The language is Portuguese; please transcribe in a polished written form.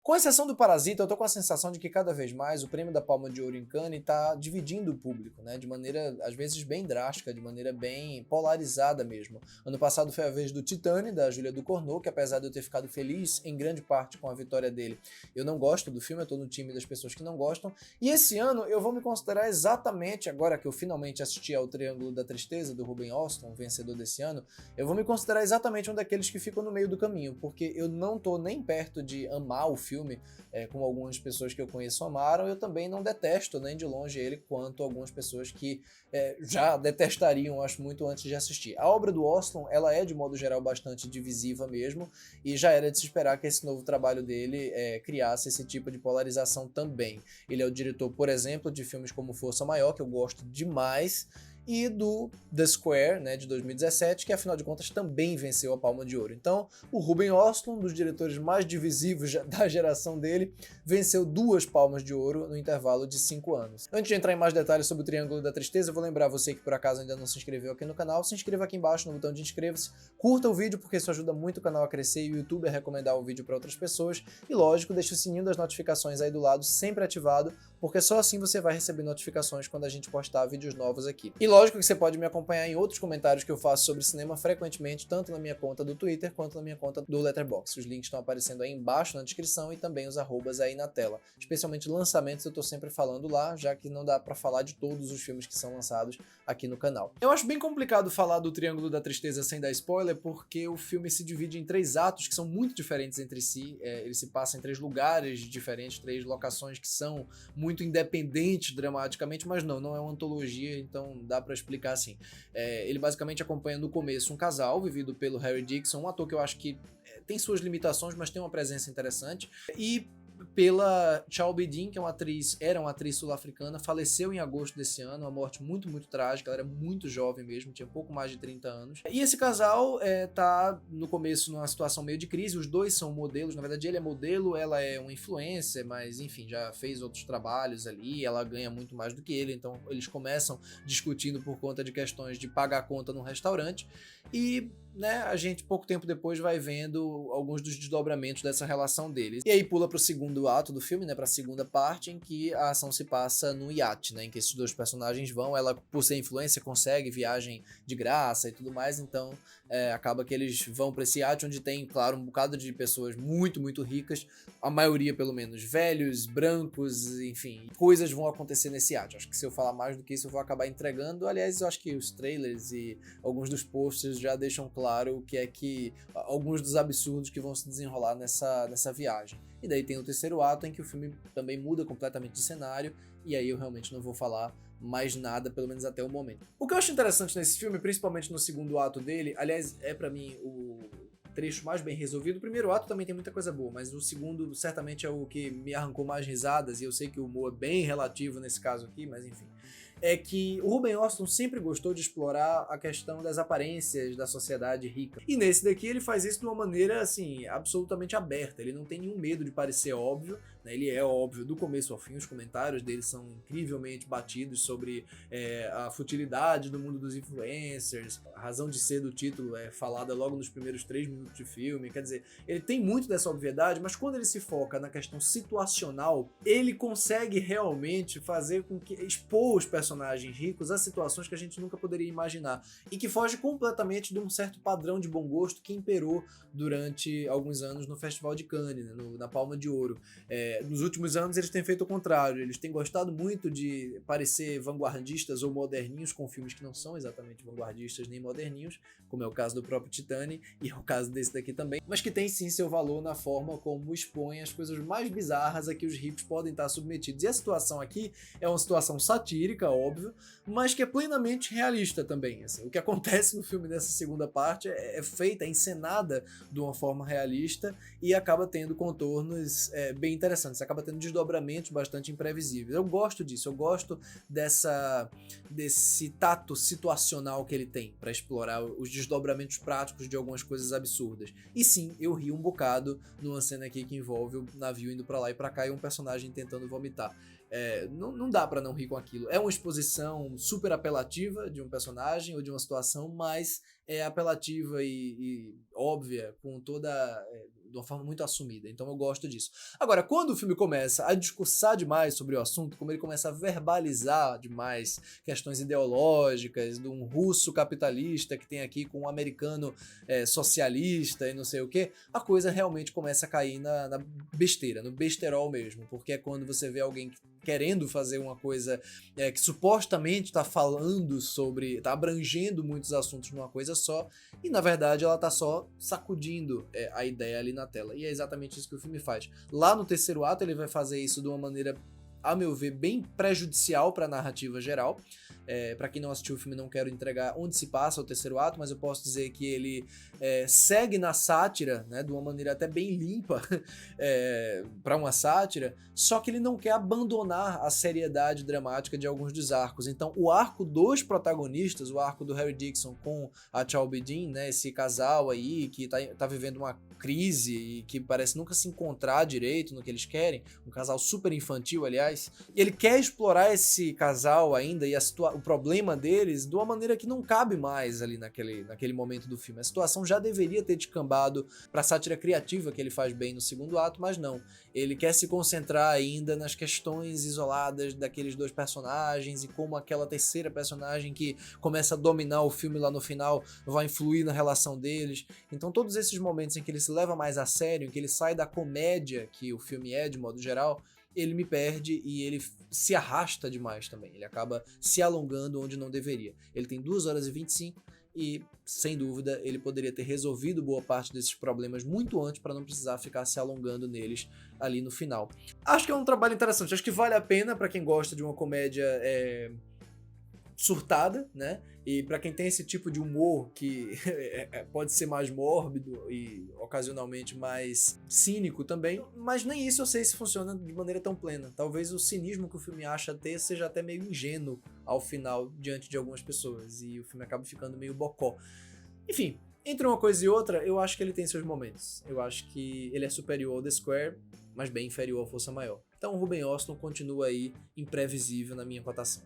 Com exceção do Parasita, eu tô com a sensação de que cada vez mais o prêmio da Palma de Ouro em Cannes tá dividindo o público, né? De maneira, às vezes, bem drástica, de maneira bem polarizada mesmo. Ano passado foi a vez do Titane, da Julia Ducournau, que apesar de eu ter ficado feliz em grande parte com a vitória dele, eu não gosto do filme, eu tô no time das pessoas que não gostam. E esse ano eu vou me considerar exatamente, agora que eu finalmente assisti ao Triângulo da Tristeza, do Ruben Östlund, vencedor desse ano, eu vou me considerar exatamente um daqueles que ficam no meio do caminho, porque eu não tô nem perto de amar o filme, como algumas pessoas que eu conheço amaram, eu também não detesto nem de longe ele, quanto algumas pessoas que já detestariam, acho, muito antes de assistir. A obra do Östlund, ela é de modo geral bastante divisiva mesmo, e já era de se esperar que esse novo trabalho dele criasse esse tipo de polarização também. Ele é o diretor, por exemplo, de filmes como Força Maior, que eu gosto demais, e do The Square, né, de 2017, que afinal de contas também venceu a Palma de Ouro. Então, o Ruben Östlund, um dos diretores mais divisivos da geração dele, venceu 2 Palmas de Ouro no intervalo de 5 anos. Antes de entrar em mais detalhes sobre o Triângulo da Tristeza, eu vou lembrar você que por acaso ainda não se inscreveu aqui no canal, se inscreva aqui embaixo no botão de inscreva-se, curta o vídeo porque isso ajuda muito o canal a crescer e o YouTube a recomendar o vídeo para outras pessoas, e lógico, deixa o sininho das notificações aí do lado sempre ativado, porque só assim você vai receber notificações quando a gente postar vídeos novos aqui. E lógico que você pode me acompanhar em outros comentários que eu faço sobre cinema frequentemente, tanto na minha conta do Twitter quanto na minha conta do Letterboxd. Os links estão aparecendo aí embaixo na descrição e também os arrobas aí na tela. Especialmente lançamentos eu tô sempre falando lá, já que não dá pra falar de todos os filmes que são lançados aqui no canal. Eu acho bem complicado falar do Triângulo da Tristeza sem dar spoiler, porque o filme se divide em 3 atos que são muito diferentes entre si. Ele se passa em 3 lugares diferentes, 3 locações que são muito independentes dramaticamente, mas não é uma antologia, então dá pra explicar assim. Ele basicamente acompanha no começo um casal vivido pelo Harry Dixon, um ator que eu acho que tem suas limitações, mas tem uma presença interessante, e pela Chao Bidin, que é era uma atriz sul-africana, faleceu em agosto desse ano, uma morte muito, muito trágica, ela era muito jovem mesmo, tinha pouco mais de 30 anos. E esse casal tá no começo numa situação meio de crise, os dois são modelos, na verdade ele é modelo, ela é uma influencer, mas enfim, já fez outros trabalhos ali, ela ganha muito mais do que ele, então eles começam discutindo por conta de questões de pagar a conta num restaurante, e a gente pouco tempo depois vai vendo alguns dos desdobramentos dessa relação deles. E aí pula pro segundo ato do filme, pra segunda parte, em que a ação se passa no iate, em que esses 2 personagens vão, ela por ser influência consegue viagem de graça e tudo mais, então acaba que eles vão pra esse iate onde tem, claro, um bocado de pessoas muito, muito ricas, a maioria pelo menos velhos, brancos, enfim, coisas vão acontecer nesse iate. Acho que se eu falar mais do que isso eu vou acabar entregando, aliás eu acho que os trailers e alguns dos posters já deixam claro o que é que alguns dos absurdos que vão se desenrolar nessa viagem. E daí tem o terceiro ato em que o filme também muda completamente de cenário, e aí eu realmente não vou falar mais nada, pelo menos até o momento. O que eu acho interessante nesse filme, principalmente no segundo ato dele, aliás, é pra mim o trecho mais bem resolvido. O primeiro ato também tem muita coisa boa, mas o segundo certamente é o que me arrancou mais risadas, e eu sei que o humor é bem relativo nesse caso aqui, mas enfim. É que o Ruben Östlund sempre gostou de explorar a questão das aparências da sociedade rica. E nesse daqui ele faz isso de uma maneira, assim, absolutamente aberta. Ele não tem nenhum medo de parecer óbvio, ele é óbvio do começo ao fim, os comentários dele são incrivelmente batidos sobre a futilidade do mundo dos influencers, a razão de ser do título é falada logo nos primeiros 3 minutos de filme, quer dizer, ele tem muito dessa obviedade, mas quando ele se foca na questão situacional, ele consegue realmente fazer com que expor os personagens ricos a situações que a gente nunca poderia imaginar, e que foge completamente de um certo padrão de bom gosto que imperou durante alguns anos no Festival de Cannes, na Palma de Ouro. Nos últimos anos eles têm feito o contrário, eles têm gostado muito de parecer vanguardistas ou moderninhos com filmes que não são exatamente vanguardistas nem moderninhos, como é o caso do próprio Titane, e é o caso desse daqui também, mas que tem sim seu valor na forma como expõe as coisas mais bizarras a que os ricos podem estar submetidos. E a situação aqui é uma situação satírica, óbvio, mas que é plenamente realista também. Assim, o que acontece no filme nessa segunda parte é feita, é encenada de uma forma realista e acaba tendo contornos bem interessantes, acaba tendo desdobramentos bastante imprevisíveis. Eu gosto disso, eu gosto desse tato situacional que ele tem para explorar os desdobramentos práticos de algumas coisas absurdas. E sim, eu ri um bocado numa cena aqui que envolve o navio indo para lá e para cá e um personagem tentando vomitar. Não dá pra não rir com aquilo. É uma exposição super apelativa de um personagem ou de uma situação, mas é apelativa e óbvia, com toda de uma forma muito assumida, então eu gosto disso. Agora, quando o filme começa a discursar demais sobre o assunto, como ele começa a verbalizar demais questões ideológicas de um russo capitalista que tem aqui com um americano socialista e não sei o que, a coisa realmente começa a cair na besteira, no besterol mesmo, porque é quando você vê alguém querendo fazer uma coisa que supostamente está falando sobre, está abrangendo muitos assuntos numa coisa só, e na verdade ela tá só sacudindo a ideia ali na tela. E é exatamente isso que o filme faz. Lá no terceiro ato ele vai fazer isso de uma maneira, a meu ver, bem prejudicial para a narrativa geral. Para quem não assistiu o filme, não quero entregar onde se passa o terceiro ato, mas eu posso dizer que ele segue na sátira, né, de uma maneira até bem limpa para uma sátira, só que ele não quer abandonar a seriedade dramática de alguns dos arcos. Então o arco dos protagonistas, o arco do Harry Dixon com a Chalby Dean, né, esse casal aí que tá vivendo uma crise e que parece nunca se encontrar direito no que eles querem, um casal super infantil, aliás, e ele quer explorar esse casal ainda e o problema deles de uma maneira que não cabe mais ali naquele momento do filme. A situação já deveria ter descambado pra sátira criativa que ele faz bem no segundo ato, mas não. Ele quer se concentrar ainda nas questões isoladas daqueles dois personagens e como aquela terceira personagem que começa a dominar o filme lá no final vai influir na relação deles. Então todos esses momentos em que ele se leva mais a sério, em que ele sai da comédia que o filme é de modo geral, ele me perde e ele se arrasta demais também. Ele acaba se alongando onde não deveria. Ele tem 2 horas e 25 e, sem dúvida, ele poderia ter resolvido boa parte desses problemas muito antes para não precisar ficar se alongando neles ali no final. Acho que é um trabalho interessante. Acho que vale a pena para quem gosta de uma comédia surtada, né? E para quem tem esse tipo de humor que pode ser mais mórbido e ocasionalmente mais cínico também, mas nem isso eu sei se funciona de maneira tão plena. Talvez o cinismo que o filme acha ter seja até meio ingênuo ao final diante de algumas pessoas e o filme acaba ficando meio bocó. Enfim, entre uma coisa e outra, eu acho que ele tem seus momentos. Eu acho que ele é superior ao The Square, mas bem inferior ao Força Maior. Então o Ruben Östlund continua aí imprevisível na minha cotação.